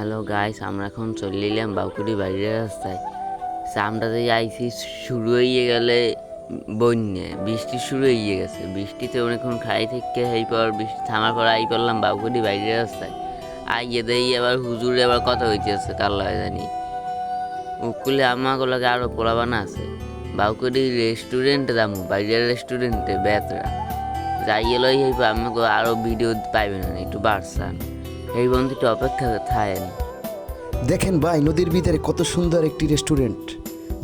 Hello guys, আমরা এখন চলে এলাম বাউকুড়ি বাইরের রাস্তায়। আমরা যে আইসি শুরু হয়ে গেলে বন্যা বৃষ্টি শুরু হয়ে গেছে। বৃষ্টিতে অনেকক্ষণ খাই থেকে এই পর বৃষ্টি থামার পর আই পড়লাম বাউকুড়ি বাইরের রাস্তায়। আইয়ে দেই আবার হুজুরে আবার কথা হইতেছে কার লাগে জানি। উকুলে আমাগুলোকে আরও পোলাবানা আছে। বাউকুড়ি রেস্টুরেন্টে যাবো, বাইরের রেস্টুরেন্টে বেতরা যাই এলোই হইব। আমাকে আরও ভিডিও পাইবে না, একটু বাড়ছান এই বন্ধুটি অপেক্ষা থাকেন। দেখেন ভাই, নদীর ভিতরে কত সুন্দর একটি রেস্টুরেন্ট,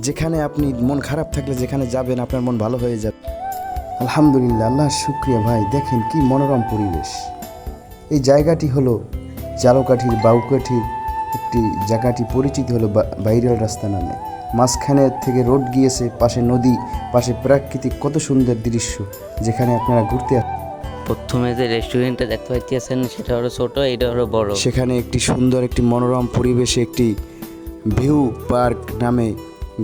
যেখানে আপনি মন খারাপ থাকলে যেখানে যাবেন আপনার মন ভালো হয়ে যাবে। আলহামদুলিল্লাহ, আল্লাহর শুকরিয়া। ভাই দেখেন কি মনোরম পরিবেশ। এই জায়গাটি হলো জালকাঠির বাউকাঠির একটি জায়গাটি পরিচিত হলো ভাইরাল রাস্তা নামে। মাঝখানে থেকে রোড গিয়েছে, পাশে নদী, পাশে প্রাকৃতিক কত সুন্দর দৃশ্য, যেখানে আপনারা ঘুরতে প্রথমে যে রেস্টুরেন্টটা দেখতে পাচ্ছেন সেটা হলো ছোট, এটা হলো বড়। সেখানে একটি সুন্দর একটি মনোরম পরিবেশে একটি ভিউ পার্ক নামে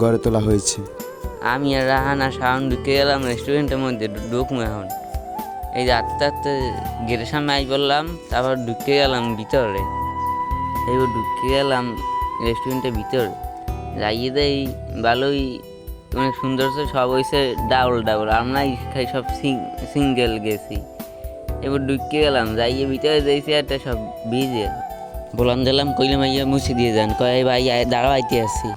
গড়ে তোলা হয়েছে। আমি আর রাহানা শাওন ঢুকে গেলাম রেস্টুরেন্টের মধ্যে, ঢুকবো এখন। এই যে আস্তে আস্তে গেটের সামনে আই বললাম, তারপর ঢুকে গেলাম ভিতরে। এইবার ঢুকে গেলাম রেস্টুরেন্টের ভিতরে, যাইয়ে দেই ভালোই অনেক সুন্দর সব হয়েছে ডাবল ডাবল। আমরা খাই সব সিঙ্গেল গেছি। এবার ঢুকে গেলাম, যাইয়ে ভিতরে যাইছি একটা সব ভিজে বললাম দিলাম, কইলাম আইয়া মুছে দিয়ে যান। কয় ভাই দাঁড়াও আইতে আসছি।